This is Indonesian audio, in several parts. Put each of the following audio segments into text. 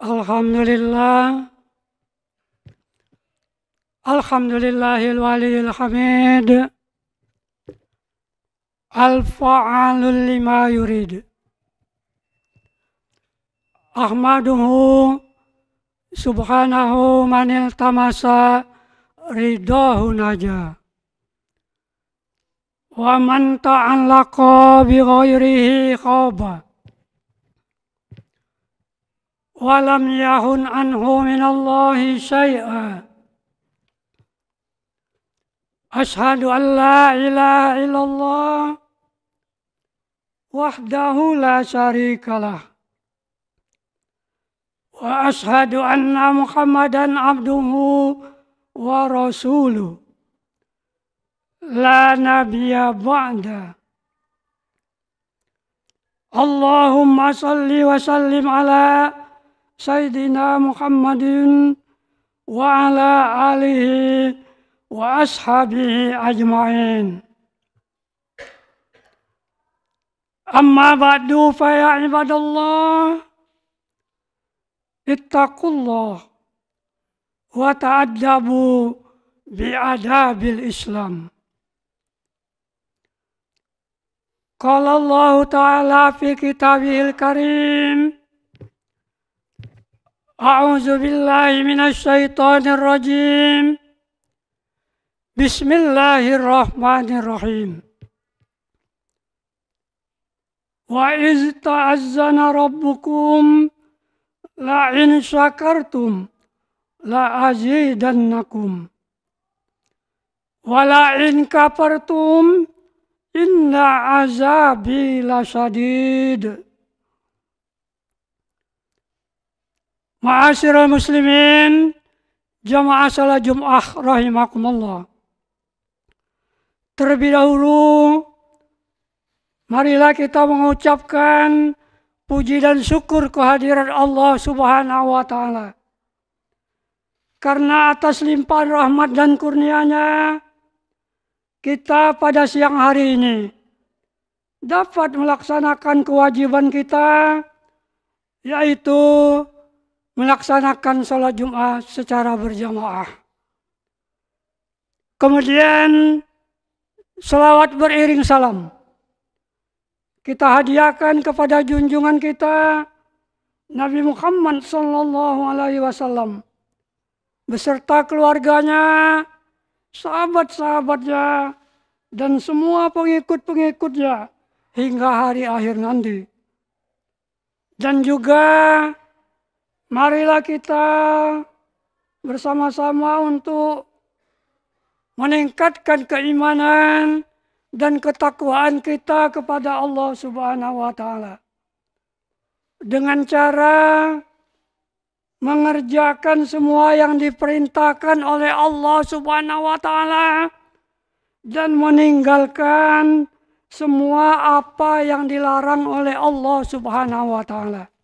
Alhamdulillah, Alhamdulillahil waliyil hamid, al-fa'alul lima yurid. Ahmaduhu subhanahu manil tamasa ridahu naja. Wa man ta'allaqa bi ghairihi khaba. Walam yahun anhu minallahi syai'a. Ashhadu an la ilaha illallah wahdahu la syarikalah. Wa ashhadu anna Muhammadan abduhu wa rasuluh. La nabiyya ba'da. Allahumma salli wa sallim ala Sayyidina Muhammadin wa ala alihi wa ashabihi ajma'in. Amma ba'du fa ya ibadallah, ittaqullah wa ta'addabu bi'adabil Islam. Qala Allah Ta'ala fi kitabihil karim, A'udzu billahi minasy syaithanir rajim. Bismillahirrahmanirrahim. Wa iz ta'azzana rabbukum la in syakartum la azidannakum. Wa la in kafartum inna azabi lasyadid. Ma'asyiral muslimin, jamaah salat Jum'ah rahimakumullah. Terlebih dahulu, marilah kita mengucapkan puji dan syukur kehadiran Allah Subhanahu wa Ta'ala. Karena atas limpahan rahmat dan kurnia-Nya, kita pada siang hari ini dapat melaksanakan kewajiban kita, yaitu melaksanakan sholat Jumat secara berjamaah. Kemudian selawat beriring salam kita hadiahkan kepada junjungan kita Nabi Muhammad SAW beserta keluarganya, sahabat-sahabatnya, dan semua pengikut-pengikutnya hingga hari akhir nanti. Dan juga marilah kita bersama-sama untuk meningkatkan keimanan dan ketakwaan kita kepada Allah Subhanahu wa Ta'ala dengan cara mengerjakan semua yang diperintahkan oleh Allah Subhanahu wa Ta'ala dan meninggalkan semua apa yang dilarang oleh Allah Subhanahu wa Ta'ala.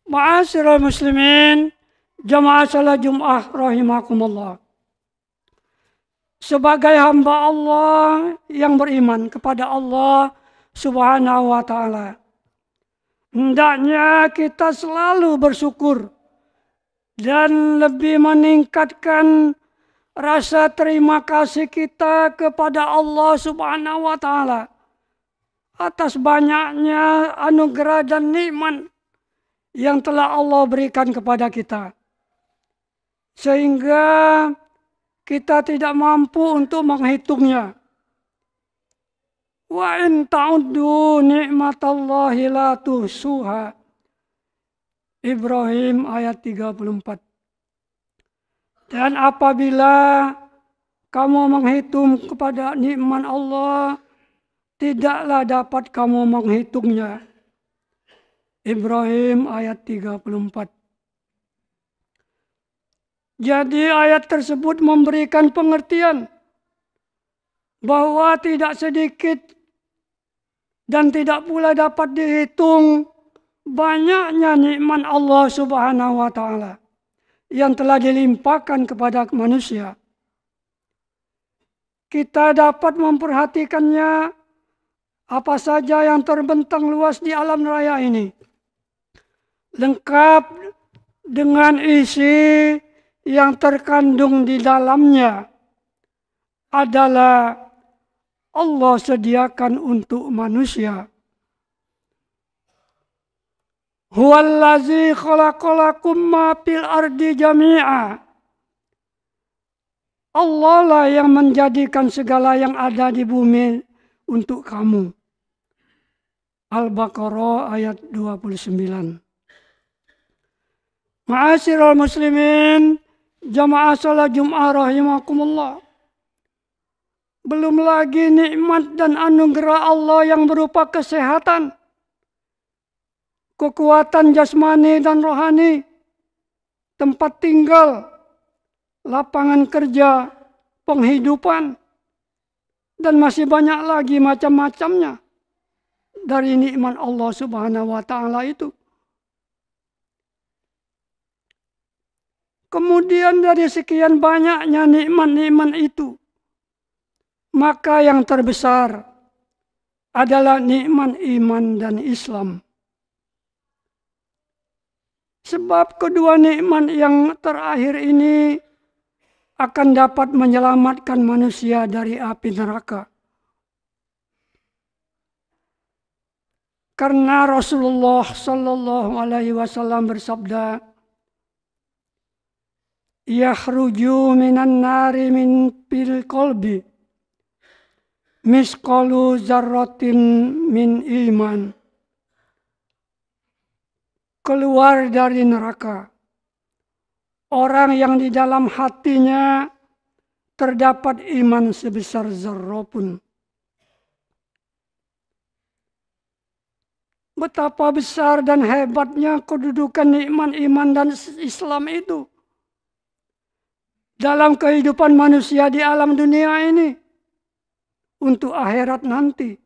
Ma'asyiral muslimin, jamaah salat Jum'ah rahimakumullah. Sebagai hamba Allah yang beriman kepada Allah Subhanahu wa Ta'ala, hendaknya kita selalu bersyukur dan lebih meningkatkan rasa terima kasih kita kepada Allah Subhanahu wa Ta'ala atas banyaknya anugerah dan nikmat yang telah Allah berikan kepada kita, sehingga kita tidak mampu untuk menghitungnya. Wa in ta'uddu ni'matallahi la tuhsuha. Ibrahim ayat 34. Dan apabila kamu menghitung kepada nikmat Allah, tidaklah dapat kamu menghitungnya. Ibrahim ayat 34. Jadi ayat tersebut memberikan pengertian bahwa tidak sedikit dan tidak pula dapat dihitung banyaknya nikmat Allah Subhanahu wa Ta'ala yang telah dilimpahkan kepada manusia. Kita dapat memperhatikannya apa saja yang terbentang luas di alam raya ini. lengkap dengan isi yang terkandung di dalamnya adalah Allah sediakan untuk manusia. Huwallazi khalaqalakum ma fil ardi jami'a. Allah lah yang menjadikan segala yang ada di bumi untuk kamu. Al-Baqarah ayat 29. Ma'asyiral muslimin, jamaah salat Jum'ah rahimakumullah. Belum lagi nikmat dan anugerah Allah yang berupa kesehatan, kekuatan jasmani dan rohani, tempat tinggal, lapangan kerja, penghidupan, dan masih banyak lagi macam-macamnya dari nikmat Allah Subhanahu wa Ta'ala itu. Kemudian dari sekian banyaknya nikmat-nikmat itu, maka yang terbesar adalah nikmat iman dan Islam. Sebab kedua nikmat yang terakhir ini akan dapat menyelamatkan manusia dari api neraka. Karena Rasulullah Sallallahu Alaihi Wasallam bersabda, "Yakhruju minan nari min fil qalbi misqalu zarratin min iman." Keluar dari neraka orang yang di dalam hatinya terdapat iman sebesar zarrah pun. Betapa besar dan hebatnya kedudukan nikmat iman dan Islam itu dalam kehidupan manusia di alam dunia ini untuk akhirat nanti.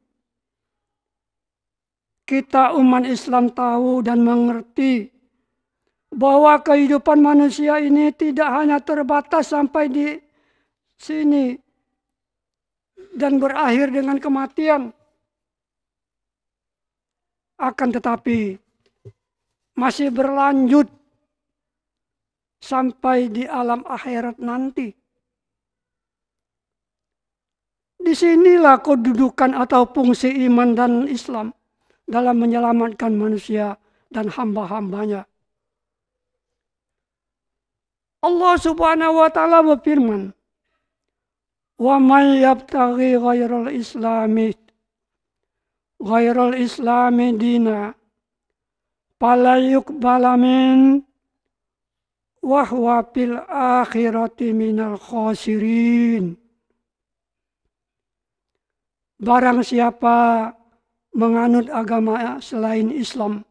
Kita umat Islam tahu dan mengerti bahwa kehidupan manusia ini tidak hanya terbatas sampai di sini dan berakhir dengan kematian. Akan tetapi masih berlanjut sampai di alam akhirat nanti. Disinilah kedudukan atau fungsi iman dan Islam dalam menyelamatkan manusia dan hamba-hambanya. Allah Subhanahu wa Ta'ala berfirman, "Wa may yabtaghi ghairal islami dina fala yuqbala min wa huwa fil akhirati minal khasirin." Barang siapa menganut agama selain Islam,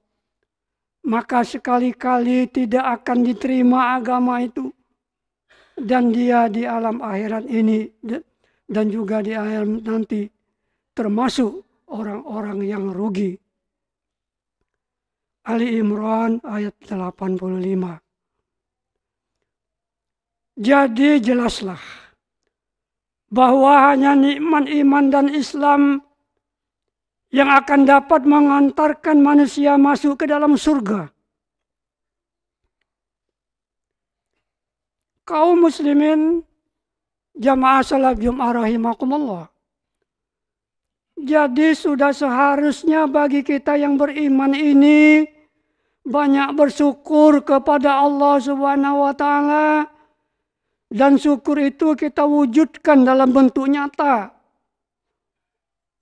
maka sekali-kali tidak akan diterima agama itu. Dan dia di alam akhirat ini dan juga di alam nanti termasuk orang-orang yang rugi. Ali Imran ayat 85. Jadi jelaslah bahwa hanya nikmat iman dan Islam yang akan dapat mengantarkan manusia masuk ke dalam surga. Kaum muslimin jamaah salat Jum'ah rahimakumullah. Jadi sudah seharusnya bagi kita yang beriman ini banyak bersyukur kepada Allah Subhanahu wa Ta'ala, dan syukur itu kita wujudkan dalam bentuk nyata.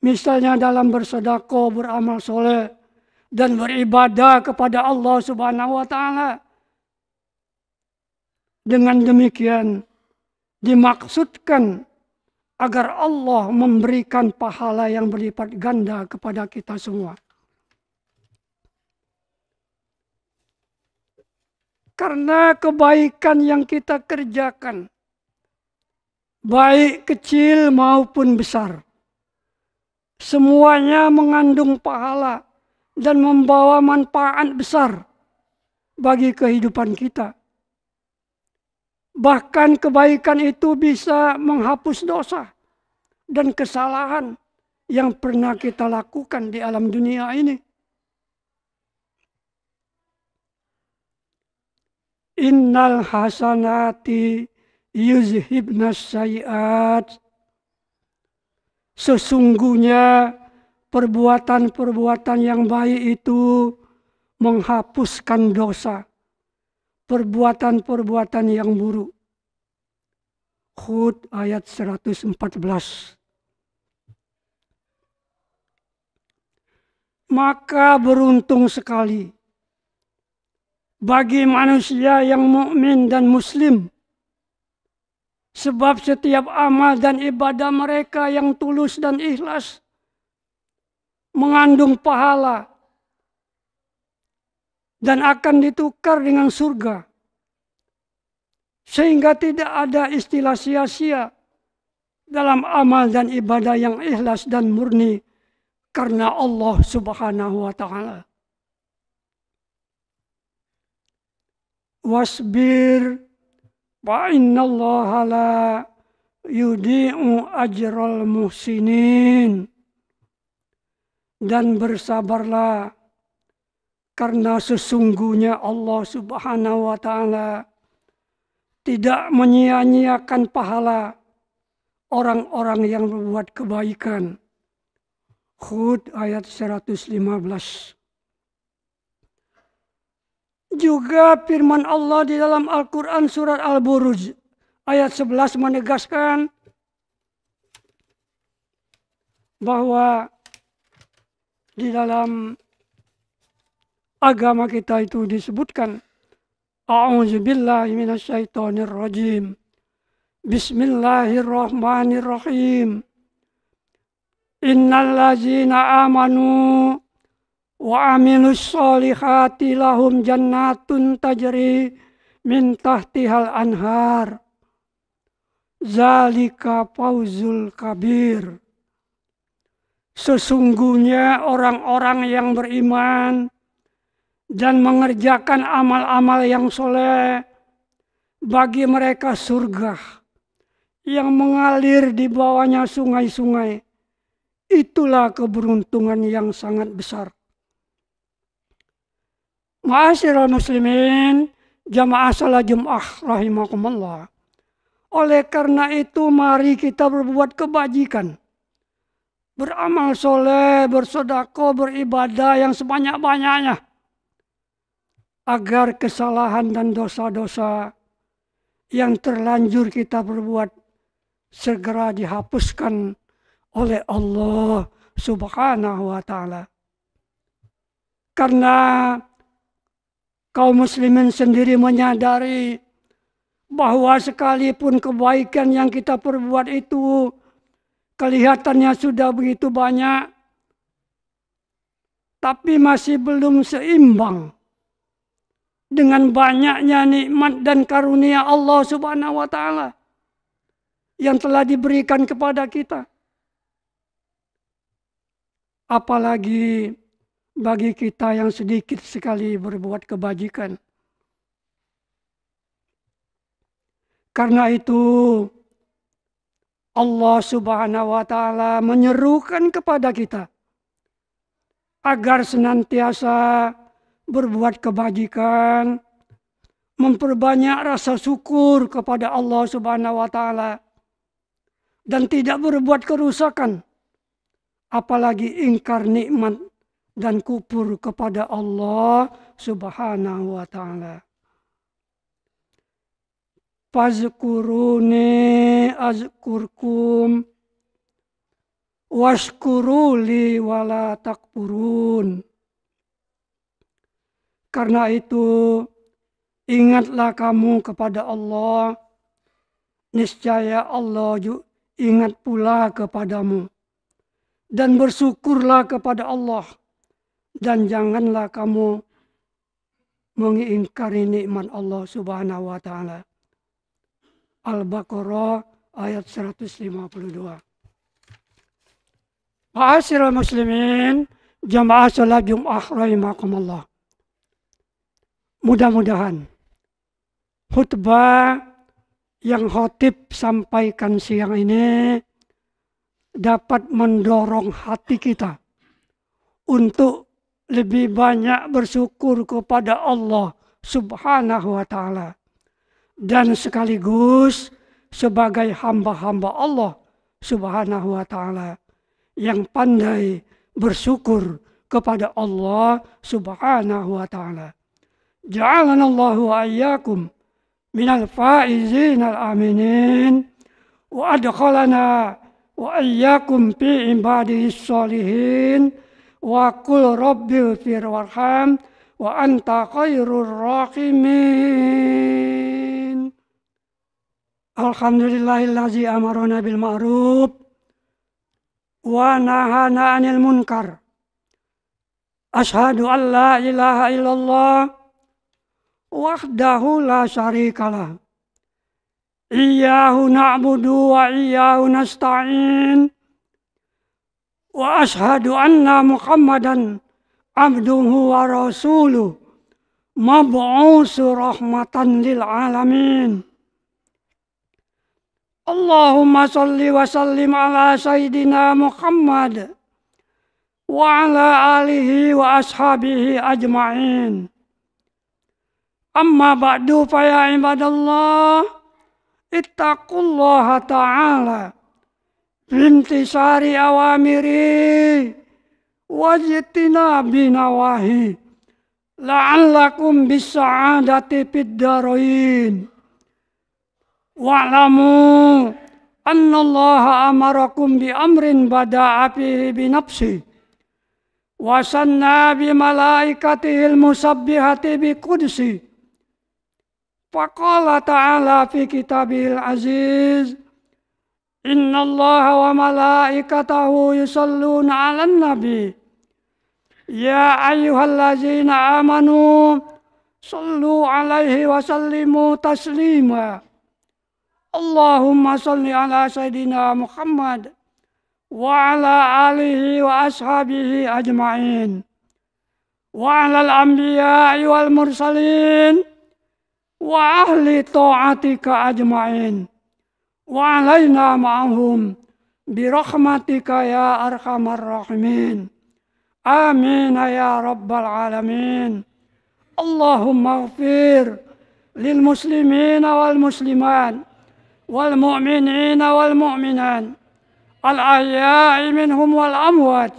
Misalnya dalam bersedekah, beramal soleh, dan beribadah kepada Allah Subhanahu wa Ta'ala. Dengan demikian dimaksudkan agar Allah memberikan pahala yang berlipat ganda kepada kita semua. Karena kebaikan yang kita kerjakan, baik kecil maupun besar, semuanya mengandung pahala dan membawa manfaat besar bagi kehidupan kita. Bahkan kebaikan itu bisa menghapus dosa dan kesalahan yang pernah kita lakukan di alam dunia ini. Innal hasanati yuzhibnas sayiat. Sesungguhnya perbuatan-perbuatan yang baik itu menghapuskan dosa. Perbuatan-perbuatan yang buruk. Hud ayat 114. Maka beruntung sekali bagi manusia yang mukmin dan muslim, sebab setiap amal dan ibadah mereka yang tulus dan ikhlas mengandung pahala dan akan ditukar dengan surga, sehingga tidak ada istilah sia-sia dalam amal dan ibadah yang ikhlas dan murni karena Allah Subhanahu wa Ta'ala. Wasbir wa innallaha la yudhi'u ajral muhsinin. Dan bersabarlah karena sesungguhnya Allah Subhanahu wa Ta'ala tidak menyia-nyiakan pahala orang-orang yang berbuat kebaikan. Hud ayat 115. Juga firman Allah di dalam Al-Quran surat Al-Buruj ayat 11 menegaskan bahwa di dalam agama kita itu disebutkan A'udzubillahi minasyaitonirrajim. Bismillahirrahmanirrahim. Innal ladzina amanu wa amilus solihati lahum jannatun tajri min tahtihal anhar. Zalika fawzul kabir. Sesungguhnya orang-orang yang beriman dan mengerjakan amal-amal yang soleh, bagi mereka surga yang mengalir di bawahnya sungai-sungai. Itulah keberuntungan yang sangat besar. Ma'asyiral muslimin, jamaah salat Jumat rahimakumullah. Oleh karena itu mari kita berbuat kebajikan. Beramal soleh, bersedekah, beribadah yang sebanyak-banyaknya. Agar kesalahan dan dosa-dosa yang terlanjur kita berbuat segera dihapuskan oleh Allah Subhanahu wa Ta'ala. Karena kaum muslimin sendiri menyadari bahwa sekalipun kebaikan yang kita perbuat itu kelihatannya sudah begitu banyak, tapi masih belum seimbang dengan banyaknya nikmat dan karunia Allah Subhanahu wa Ta'ala yang telah diberikan kepada kita. Apalagi bagi kita yang sedikit sekali berbuat kebajikan. Karena itu Allah Subhanahu wa Ta'ala menyerukan kepada kita agar senantiasa berbuat kebajikan, memperbanyak rasa syukur kepada Allah Subhanahu wa Ta'ala, dan tidak berbuat kerusakan, apalagi ingkar nikmat dan kufur kepada Allah Subhanahu wa Ta'ala. Fazkuruni azkurkum washkuruli wala takfurun. Karena itu ingatlah kamu kepada Allah, niscaya Allah ingat pula kepadamu. Dan bersyukurlah kepada Allah, dan janganlah kamu mengingkari nikmat Allah Subhanahu wa Ta'ala. Al-Baqarah ayat 152. Ma'asyiral muslimin, jamaah salat Jumat rahimakumullah. Mudah-mudahan khutbah yang khotib sampaikan siang ini dapat mendorong hati kita untuk lebih banyak bersyukur kepada Allah Subhanahu wa ta'ala, dan sekaligus sebagai hamba-hamba Allah Subhanahu wa ta'ala yang pandai bersyukur kepada Allah Subhanahu wa ta'ala. Ja'alanallahu wa iyyakum minal faizin al-aminin wa adkhalana wa iyyakum fi ibadihis sholihin wa qul rabbighfir warham wa anta khairur rahimin. Alhamdulillahillazi amarona bil ma'ruf wa nahana 'anil munkar. Asyhadu an la ilaha illallah wahdahu la syarikalah. Iyyahu na'budu wa iyyahu nasta'in. Wa asyhadu anna Muhammadan abduhu wa rasuluh mab'usu rahmatan lil alamin. Allahumma salli wa sallim ala sayyidina Muhammad wa ala alihi wa ashabihi ajma'in. Amma ba'du fa ya ibadallah, ittaqullaha ta'ala bimtisari awamiri wajtinabi nawahi la'allakum bis-sa'adati fid darain. Wa'lamu annallaha amarakum bi amrin bada'a fihi bi nafsi wa sanna bi malaikatihil musabbihati bi qudsi. Faqala ta'ala fi kitabihil aziz, innallaha wa malaikatahu yusalluna 'alan nabi ya ayyuhallazina amanu sallu 'alaihi wa sallimu taslima. Allahumma salli ala sayyidina Muhammad wa ala alihi wa ashabihi ajma'in wa ala al-anbiya'i wal mursalin wa ahli ta'atika ajma'in wa alaina ma'ahum birahmatika ya arhamar rahimin. Amin ya rabbal alamin. Allahumma ighfir lil muslimina wal muslimat wal mu'minina wal mu'minat al ahya'i minhum wal amwat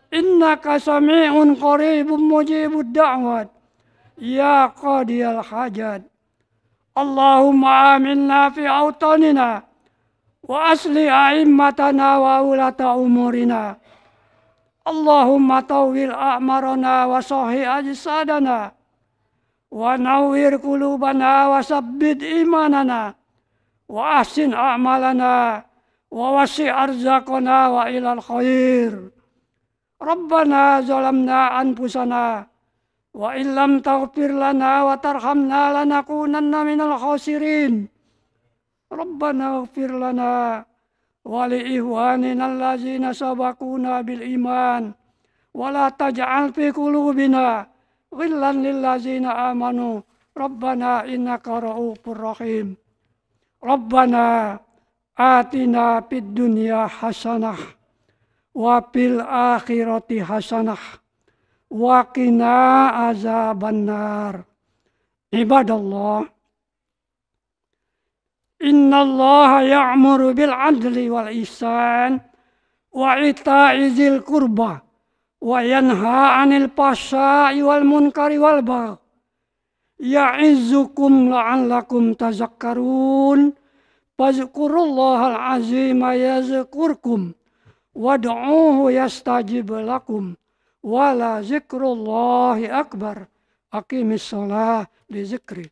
innaka sami'un qaribun mujibud da'wat ya qadiyal hajat. Allahumma aminna fi awtanina wa asli a'immatana wa ulata umurina. Allahumma tawwil a'marana wa sahhi ajsadana wa nawwir qulubana wa sabbit imanana wa ahsin a'malana wa wasi' arzaqana wa ilal khair. Rabbana zalamna anfusana wa illam taghfir lana wa tarhamna lanakunanna minal khasirin. Rabbana ighfir lana wa li ihwanina allazina sabaquna bil iman wa la taj'al fi qulubina ghillan lil ladzina amanu rabbana innaka ra'ufur rahim. Rabbana atina fid dunya hasanah wa fil akhirati hasanah wa qina azabannar. Ibadallah, innallaha ya'muru bil adli wal ihsan wa ita'i dzil qurba wa yanha 'anil fahsya'i wal munkari wal baghi ya'izzukum la'allakum tazakkarun. Fazkurullahal azima yazkurkum wad'uhu yastajib lakum wala zikrullahi akbar. Aqimis shalah li zikri.